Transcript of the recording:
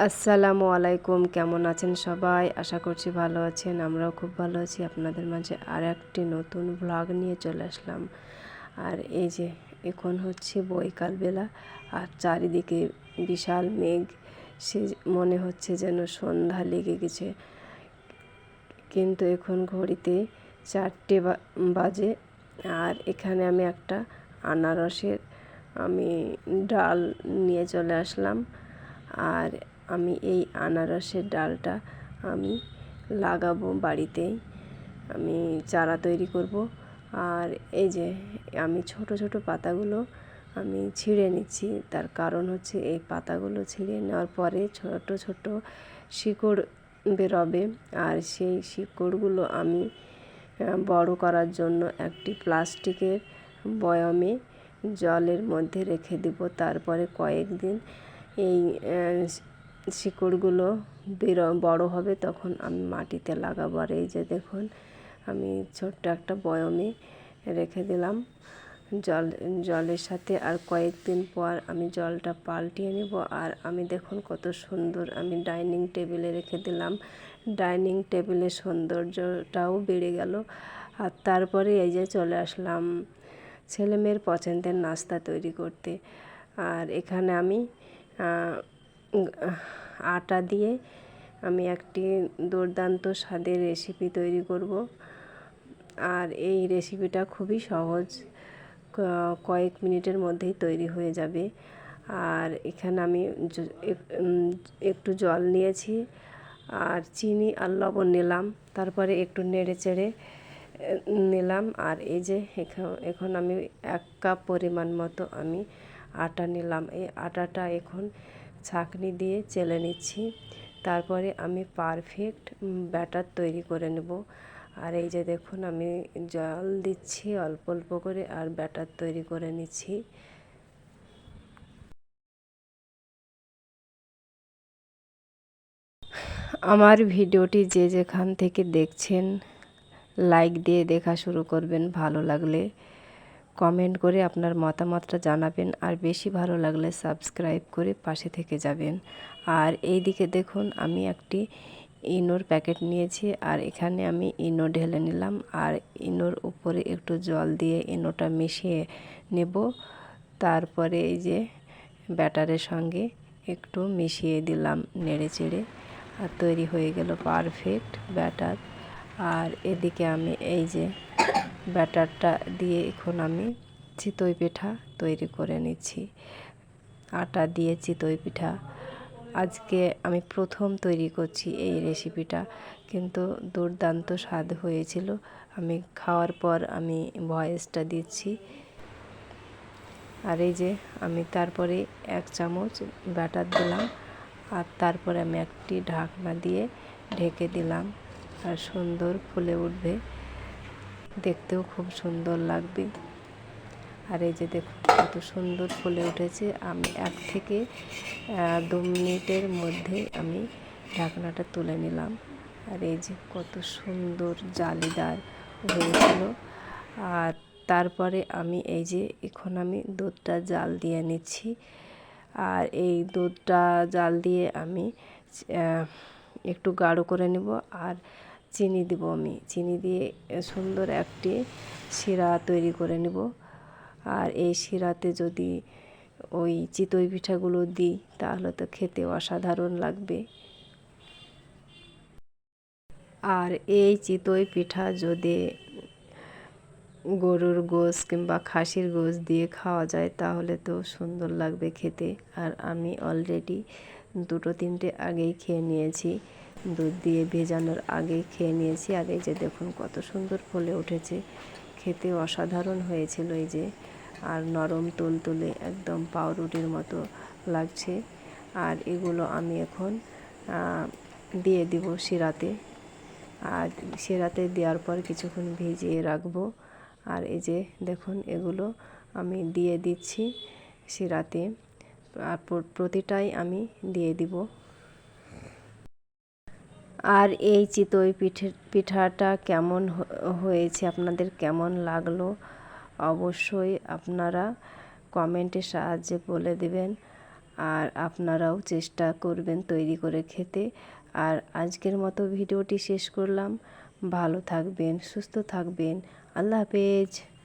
আসসালামু আলাইকুম। কেমন আছেন সবাই? আশা করছি ভালো আছেন। আমরাও খুব ভালো আছি। আপনাদের মাঝে আর একটি নতুন ভ্লগ নিয়ে চলে আসলাম। আর এই যে এখন হচ্ছে বৈকালবেলা, আর চারিদিকে বিশাল মেঘ। সে মনে হচ্ছে যেন সন্ধ্যা লেগে গেছে, কিন্তু এখন ঘড়িতে 4টে বাজে। আর এখানে আমি একটা আনারসের ডাল নিয়ে চলে আসলাম। আর আমি এই আনারসের ডালটা আমি লাগাবো বাড়িতেই, আমি চারা তৈরি করব। আর এই যে আমি ছোট ছোট পাতাগুলো আমি ছিঁড়ে নিচ্ছি, তার কারণ হচ্ছে এই পাতাগুলো ছিঁড়ে নেওয়ার পরে ছোট ছোট শিকড় বেরোবে। আর সেই শিকড়গুলো আমি বড় করার জন্য একটি প্লাস্টিকের বয়ামে জলের মধ্যে রেখে দেব। তারপরে কয়েকদিন এই শিকড়গুলো বড় হবে, তখন আমি মাটিতে লাগাবো। আর এই যে দেখুন, আমি ছোট্ট একটা বয়ামে রেখে দিলাম জলের সাথে। আর কয়েকদিন পর আমি জলটা পাল্টিয়ে নেব। আর আমি দেখুন কত সুন্দর আমি ডাইনিং টেবিলে রেখে দিলাম। ডাইনিং টেবিলের সৌন্দর্যটাও বেড়ে গেল। আর তারপরে এই যে চলে আসলাম ছেলেমেয়ের পছন্দের নাস্তা তৈরি করতে। আর এখানে আমি আটা দিয়ে আমি একটি দুর্দান্ত স্বাদের রেসিপি তৈরি করব। আর এই রেসিপিটা খুবই সহজ, কয়েক মিনিটের মধ্যেই তৈরি হয়ে যাবে। আর এখানে আমি একটু জল নিয়েছি, আর চিনি আর লবণ নিলাম। তারপরে একটু নেড়ে চেড়ে নিলাম। আর এই যে এখন আমি 1 কাপ পরিমাণ মতো আমি আটা নিলাম। এই আটাটা এখন ছাঁকনি দিয়ে চেলে নিচ্ছি। তারপরে আমি পারফেক্ট ব্যাটার তৈরি করে নেব। আর এই যে দেখুন, আমি জল দিচ্ছি অল্প অল্প করে, আর ব্যাটার তৈরি করে নিচ্ছি। আমার ভিডিওটি যে যেখান থেকে দেখছেন লাইক দিয়ে দেখা শুরু করবেন। ভালো লাগলে কমেন্ট করে আপনার মতামতটা জানাবেন, আর বেশি ভালো লাগলে সাবস্ক্রাইব করে পাশে থেকে যাবেন। আর এই দিকে দেখুন, আমি একটি ইনোর প্যাকেট নিয়েছি, আর এখানে আমি ইনো ঢেলে নিলাম। আর ইনোর উপরে একটু জল দিয়ে ইনোটা মিশিয়ে নেব। তারপরে এই যে ব্যাটারের সঙ্গে একটু মিশিয়ে দিলাম নেড়ে চেড়ে, আর তৈরি হয়ে গেল পারফেক্ট ব্যাটার। আর এদিকে আমি এই যে ব্যাটারটা দিয়ে এখন আমি চিতই পিঠা তৈরি করে নিচ্ছি। আটা দিয়ে চিতই পিঠা আজকে আমি প্রথম তৈরি করছি এই রেসিপিটা, কিন্তু দুর্দান্ত স্বাদ হয়েছিল। আমি খাওয়ার পর আমি ভয়েসটা দিচ্ছি। আর এই যে আমি তারপরে 1 চামচ ব্যাটার দিলাম, আর তারপরে আমি একটি ঢাকনা দিয়ে ঢেকে দিলাম। আর সুন্দর ফুলে উঠবে, দেখতেও খুব সুন্দর লাগবে। আর এই যে দেখুন কত সুন্দর ফুলে উঠেছে। আমি 1 থেকে 2 মিনিটের মধ্যে আমি ঢাকনাটা তুলে নিলাম। আর এই যে কত সুন্দর জালিদার হয়েছিল। আর তারপরে আমি এই যে এখন আমি দুধটা জাল দিয়ে নিচ্ছি। আর এই দুধটা জাল দিয়ে আমি একটু গাঢ় করে নেব। আর চিনি দেব, আমি চিনি দিয়ে সুন্দর একটি শিরা তৈরি করে নেব। আর এই শিরাতে যদি ওই চিতই পিঠাগুলো দিই, তাহলে তো খেতে অসাধারণ লাগবে। আর এই চিতই পিঠা যদি গরুর গোশ কিংবা খাসির গোশ দিয়ে খাওয়া যায়, তাহলে তো সুন্দর লাগবে খেতে। আর আমি অলরেডি 2-3টে আগেই খেয়ে নিয়েছি, দুধ দিয়ে ভেজানোর আগেই খেয়ে নিয়েছি। আর এই যে দেখুন কত সুন্দর ফুলে উঠেছে, খেতে অসাধারণ হয়েছিল এই যে। আর নরম তুলতুলে একদম পাউরুটির মতো লাগছে। আর এগুলো আমি এখন দিয়ে দিব শিরাতে। আর শিরাতে দেওয়ার পর কিছুক্ষণ ভিজিয়ে রাখবো। আর এই যে দেখুন এগুলো আমি দিয়ে দিচ্ছি শিরাতে, আর প্রতিটাই আমি দিয়ে দিব। আর এই চিতই পিঠাটা কেমন হয়েছে, আপনাদের কেমন লাগলো, অবশ্যই আপনারা কমেন্টের সাহায্যে বলে দেবেন। আর আপনারাও চেষ্টা করবেন তৈরি করে খেতে। আর আজকের মতো ভিডিওটি শেষ করলাম। ভালো থাকবেন, সুস্থ থাকবেন। আল্লাহ হাফেজ।